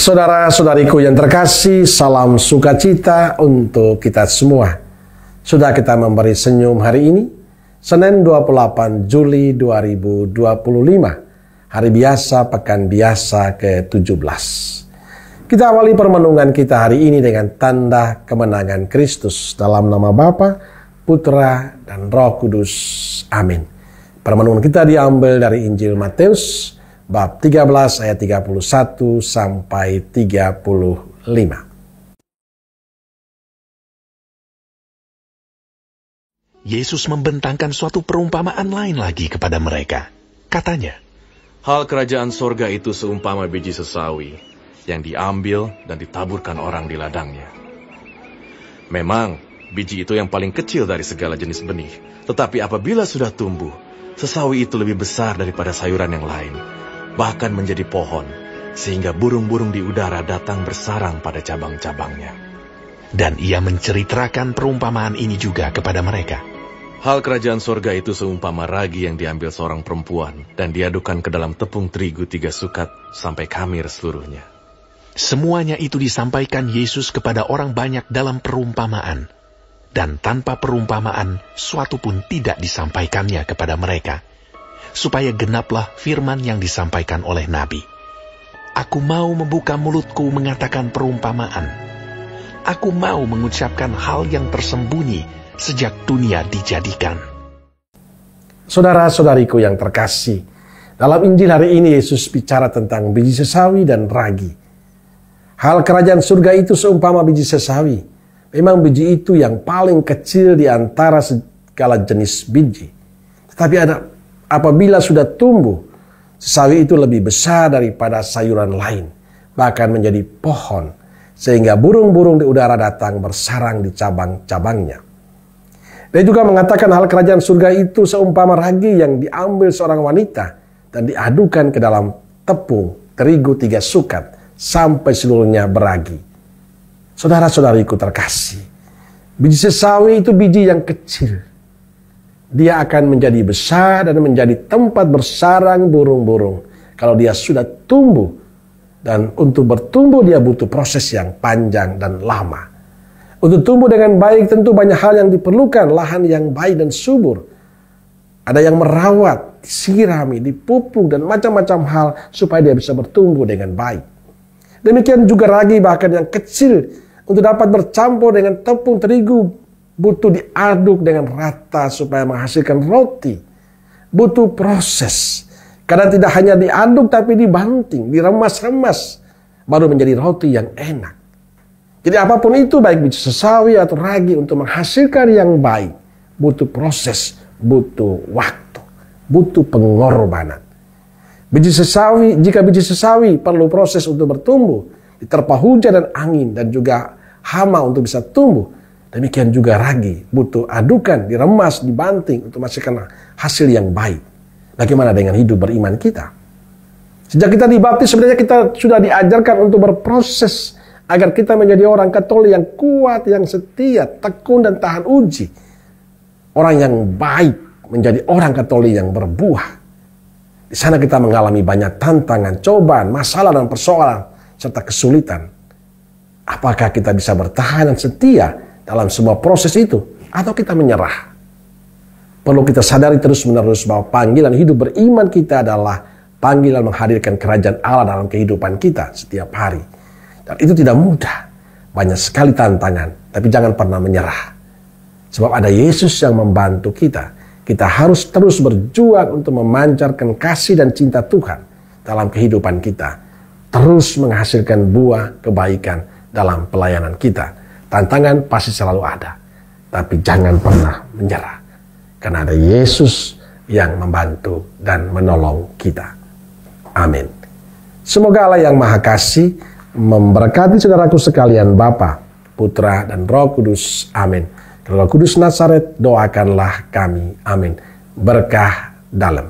Saudara-saudariku yang terkasih, salam sukacita untuk kita semua. Sudah kita memberi senyum hari ini, Senin 28 Juli 2025, hari biasa, pekan biasa ke-17. Kita awali permenungan kita hari ini dengan tanda kemenangan Kristus dalam nama Bapa, Putra, dan Roh Kudus. Amin. Permenungan kita diambil dari Injil Matius, bab 13 ayat 31 sampai 35. Yesus membentangkan suatu perumpamaan lain lagi kepada mereka. Katanya, hal kerajaan sorga itu seumpama biji sesawi yang diambil dan ditaburkan orang di ladangnya. Memang, biji itu yang paling kecil dari segala jenis benih. Tetapi apabila sudah tumbuh, sesawi itu lebih besar daripada sayuran yang lain, bahkan menjadi pohon, sehingga burung-burung di udara datang bersarang pada cabang-cabangnya. Dan ia menceritakan perumpamaan ini juga kepada mereka. Hal kerajaan sorga itu seumpama ragi yang diambil seorang perempuan dan diadukkan ke dalam tepung terigu 3 sukat sampai khamir seluruhnya. Semuanya itu disampaikan Yesus kepada orang banyak dalam perumpamaan. Dan tanpa perumpamaan, suatu pun tidak disampaikannya kepada mereka, supaya genaplah firman yang disampaikan oleh Nabi. Aku mau membuka mulutku mengatakan perumpamaan. Aku mau mengucapkan hal yang tersembunyi sejak dunia dijadikan. Saudara-saudariku yang terkasih, dalam Injil hari ini Yesus bicara tentang biji sesawi dan ragi. Hal kerajaan surga itu seumpama biji sesawi. Memang biji itu yang paling kecil di antara segala jenis biji. Tetapi apabila sudah tumbuh, sesawi itu lebih besar daripada sayuran lain, bahkan menjadi pohon, sehingga burung-burung di udara datang bersarang di cabang-cabangnya. Dia juga mengatakan hal kerajaan surga itu seumpama ragi yang diambil seorang wanita dan diadukan ke dalam tepung terigu 3 sukat sampai seluruhnya beragi. Saudara-saudariku terkasih, biji sesawi itu biji yang kecil. Dia akan menjadi besar dan menjadi tempat bersarang burung-burung kalau dia sudah tumbuh. Dan untuk bertumbuh dia butuh proses yang panjang dan lama. Untuk tumbuh dengan baik tentu banyak hal yang diperlukan, lahan yang baik dan subur. Ada yang merawat, disirami, dipupuk, dan macam-macam hal supaya dia bisa bertumbuh dengan baik. Demikian juga ragi bahkan yang kecil, untuk dapat bercampur dengan tepung terigu, butuh diaduk dengan rata supaya menghasilkan roti. Butuh proses. Kadang tidak hanya diaduk tapi dibanting, diremas-remas, baru menjadi roti yang enak. Jadi apapun itu, baik biji sesawi atau ragi, untuk menghasilkan yang baik, butuh proses, butuh waktu, butuh pengorbanan. Jika biji sesawi perlu proses untuk bertumbuh, diterpa hujan dan angin dan juga hama untuk bisa tumbuh, demikian juga ragi butuh adukan, diremas, dibanting untuk menghasilkan hasil yang baik. Bagaimana dengan hidup beriman kita? Sejak kita dibaptis sebenarnya kita sudah diajarkan untuk berproses agar kita menjadi orang Katolik yang kuat, yang setia, tekun dan tahan uji. Orang yang baik menjadi orang Katolik yang berbuah. Di sana kita mengalami banyak tantangan, cobaan, masalah dan persoalan serta kesulitan. Apakah kita bisa bertahan dan setia dalam semua proses itu, atau kita menyerah? Perlu kita sadari terus-menerus bahwa panggilan hidup beriman kita adalah panggilan menghadirkan kerajaan Allah dalam kehidupan kita setiap hari. Dan itu tidak mudah. Banyak sekali tantangan, tapi jangan pernah menyerah. Sebab ada Yesus yang membantu kita. Kita harus terus berjuang untuk memancarkan kasih dan cinta Tuhan dalam kehidupan kita. Terus menghasilkan buah kebaikan dalam pelayanan kita. Tantangan pasti selalu ada, tapi jangan pernah menyerah, karena ada Yesus yang membantu dan menolong kita. Amin. Semoga Allah yang Maha Kasih memberkati saudaraku sekalian, Bapa, Putra, dan Roh Kudus. Amin. Roh Kudus Nazaret, doakanlah kami. Amin. Berkah dalam.